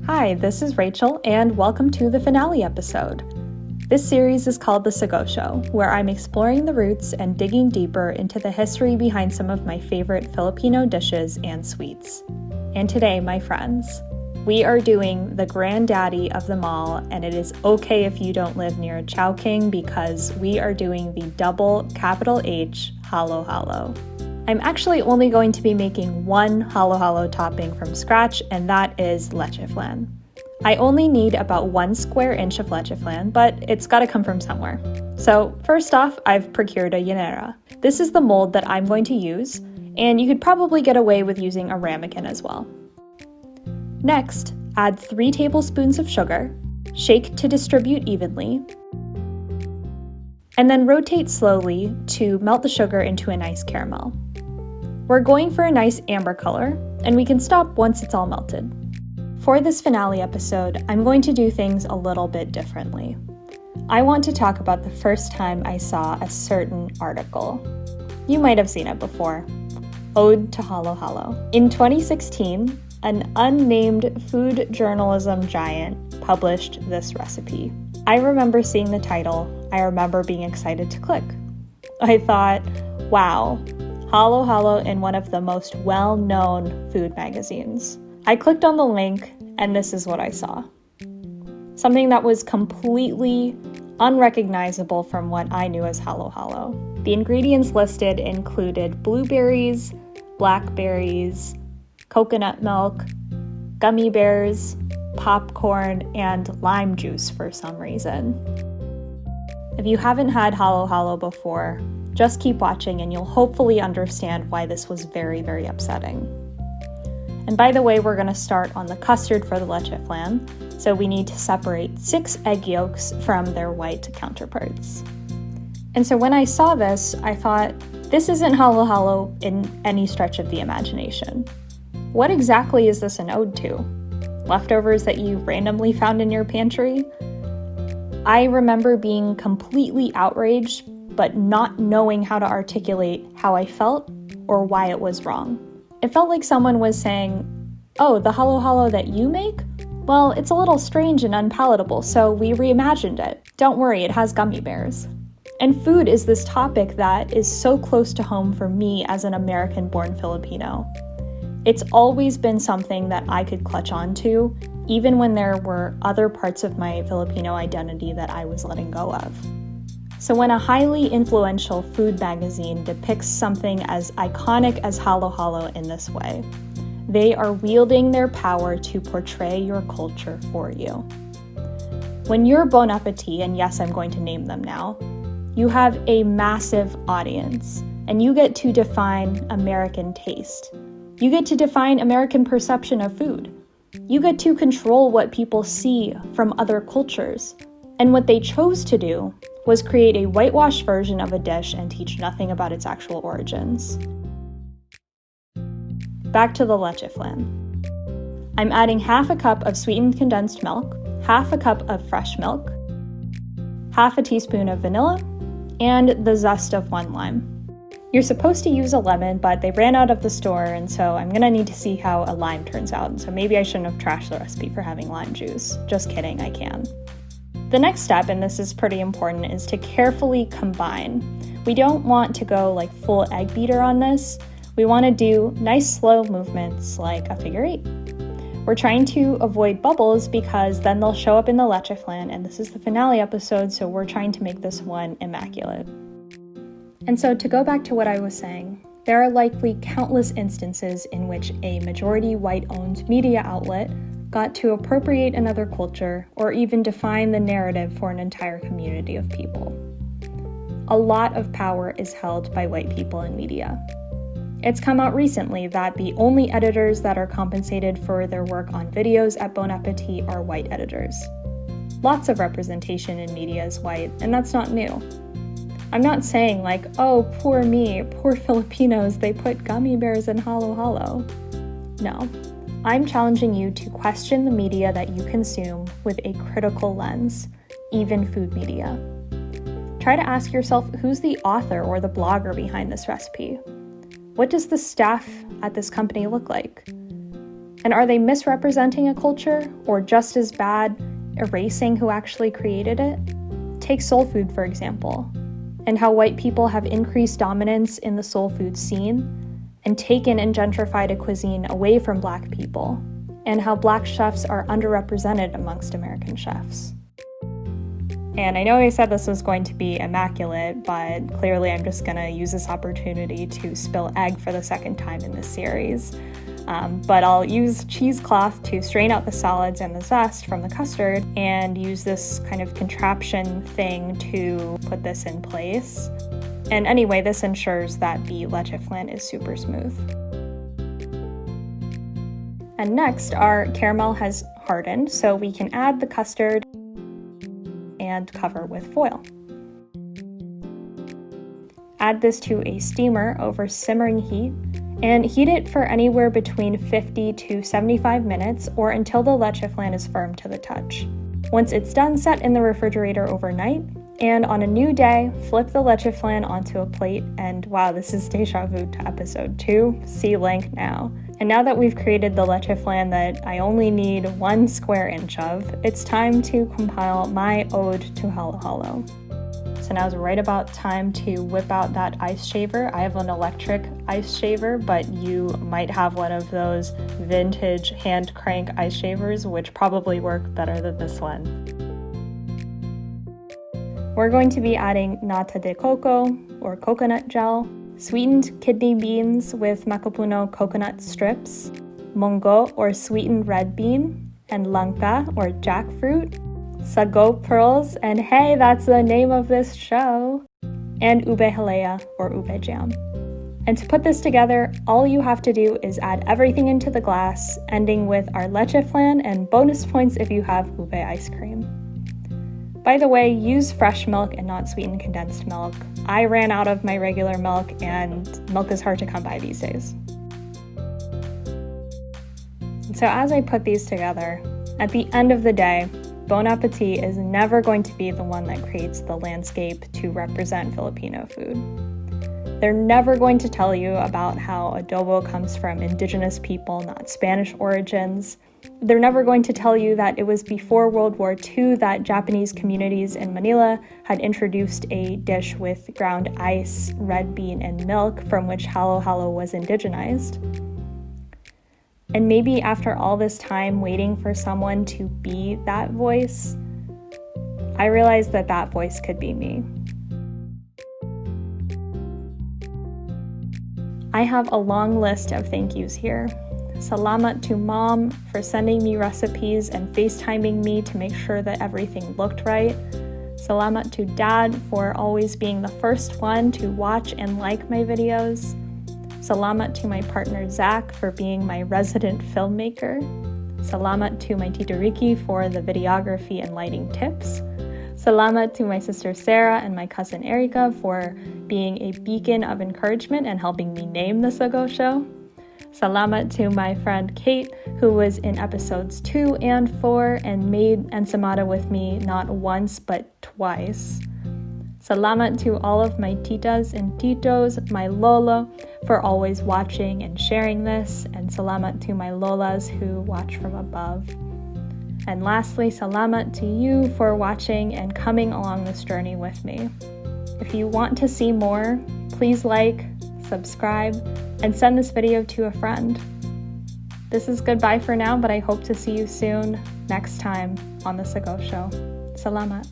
Hi, this is Rachel, and welcome to the finale episode. This series is called the Sago Show, where I'm exploring the roots and digging deeper into the history behind some of my favorite Filipino dishes and sweets. And today, my friends, we are doing the granddaddy of them all, and it is okay if you don't live near Chowking because we are doing the double capital H halo halo. I'm actually only going to be making one halo halo topping from scratch, and that is Leche Flan. I only need about 1 square inch of Leche Flan, but it's gotta come from somewhere. So first off, I've procured a llanera. This is the mold that I'm going to use, and you could probably get away with using a ramekin as well. Next, add 3 tablespoons of sugar, shake to distribute evenly, and then rotate slowly to melt the sugar into a nice caramel. We're going for a nice amber color, and we can stop once it's all melted. For this finale episode, I'm going to do things a little bit differently. I want to talk about the first time I saw a certain article. You might have seen it before. Ode to Halo Halo. In 2016, an unnamed food journalism giant published this recipe. I remember seeing the title. I remember being excited to click. I thought, wow, Halo Halo in one of the most well-known food magazines. I clicked on the link, and this is what I saw. Something that was completely unrecognizable from what I knew as Halo Halo. The ingredients listed included blueberries, blackberries, coconut milk, gummy bears, popcorn, and lime juice for some reason. If you haven't had Halo Halo before, just keep watching and you'll hopefully understand why this was very, very upsetting. And by the way, we're going to start on the custard for the Leche Flan, so we need to separate 6 egg yolks from their white counterparts. And so when I saw this, I thought, this isn't Halo Halo in any stretch of the imagination. What exactly is this an ode to? Leftovers that you randomly found in your pantry? I remember being completely outraged, but not knowing how to articulate how I felt or why it was wrong. It felt like someone was saying, oh, the halo halo that you make? Well, it's a little strange and unpalatable, so we reimagined it. Don't worry, it has gummy bears. And food is this topic that is so close to home for me as an American-born Filipino. It's always been something that I could clutch onto, even when there were other parts of my Filipino identity that I was letting go of. So when a highly influential food magazine depicts something as iconic as Halo Halo in this way, they are wielding their power to portray your culture for you. When you're Bon Appetit, and yes, I'm going to name them now, you have a massive audience, and you get to define American taste. You get to define American perception of food. You get to control what people see from other cultures. And what they chose to do was create a whitewashed version of a dish and teach nothing about its actual origins. Back to the Leche Flan. I'm adding half a cup of sweetened condensed milk, half a cup of fresh milk, half a teaspoon of vanilla, and the zest of 1 lime. You're supposed to use a lemon, but they ran out of the store, and so I'm gonna need to see how a lime turns out, and so maybe I shouldn't have trashed the recipe for having lime juice. Just kidding, I can. The next step, and this is pretty important, is to carefully combine. We don't want to go like full egg beater on this. We want to do nice slow movements like a figure 8. We're trying to avoid bubbles because then they'll show up in the Leche Flan, and this is the finale episode, so we're trying to make this one immaculate. And so to go back to what I was saying, there are likely countless instances in which a majority white-owned media outlet got to appropriate another culture or even define the narrative for an entire community of people. A lot of power is held by white people in media. It's come out recently that the only editors that are compensated for their work on videos at Bon Appetit are white editors. Lots of representation in media is white, and that's not new. I'm not saying like, oh, poor me, poor Filipinos, they put gummy bears in halo halo. No. I'm challenging you to question the media that you consume with a critical lens, even food media. Try to ask yourself who's the author or the blogger behind this recipe. What does the staff at this company look like? And are they misrepresenting a culture, or just as bad, erasing who actually created it? Take soul food, for example, and how white people have increased dominance in the soul food scene and taken and gentrified a cuisine away from Black people, and how Black chefs are underrepresented amongst American chefs. And I know I said this was going to be immaculate, but clearly I'm just going to use this opportunity to spill egg for the second time in this series. But I'll use cheesecloth to strain out the solids and the zest from the custard, and use this kind of contraption thing to put this in place. And anyway, this ensures that the leche flan is super smooth. And next, our caramel has hardened, so we can add the custard and cover with foil. Add this to a steamer over simmering heat and heat it for anywhere between 50 to 75 minutes or until the leche flan is firm to the touch. Once it's done, set in the refrigerator overnight, and on a new day, flip the leche flan onto a plate, and wow, this is deja vu to episode 2, see link now. And now that we've created the leche flan that I only need 1 square inch of, it's time to compile my ode to halo halo. So now's right about time to whip out that ice shaver. I have an electric ice shaver, but you might have one of those vintage hand crank ice shavers, which probably work better than this one. We're going to be adding nata de coco, or coconut gel, sweetened kidney beans with makapuno coconut strips, mongo, or sweetened red bean, and langka, or jackfruit, sago pearls, and hey, that's the name of this show, and ube halea, or ube jam. And to put this together, all you have to do is add everything into the glass, ending with our leche flan, and bonus points if you have ube ice cream. By the way, use fresh milk and not sweetened condensed milk. I ran out of my regular milk, and milk is hard to come by these days. So as I put these together, at the end of the day, Bon Appetit is never going to be the one that creates the landscape to represent Filipino food. They're never going to tell you about how adobo comes from indigenous people, not Spanish origins. They're never going to tell you that it was before World War II that Japanese communities in Manila had introduced a dish with ground ice, red bean, and milk from which halo halo was indigenized. And maybe after all this time waiting for someone to be that voice, I realized that that voice could be me. I have a long list of thank yous here. Salamat to Mom for sending me recipes and FaceTiming me to make sure that everything looked right. Salamat to Dad for always being the first one to watch and like my videos. Salamat to my partner Zach for being my resident filmmaker. Salamat to my Tita Ricky for the videography and lighting tips. Salamat to my sister Sarah and my cousin Erica for being a beacon of encouragement and helping me name the Sago Show. Salamat to my friend Kate, who was in episodes 2 and 4 and made ensamada with me not once but twice. Salamat to all of my titas and titos, my lolo, for always watching and sharing this, and salamat to my lolas who watch from above. And lastly, salamat to you for watching and coming along this journey with me. If you want to see more, please like, subscribe, and send this video to a friend. This is goodbye for now, but I hope to see you soon next time on the Sago Show. Salamat.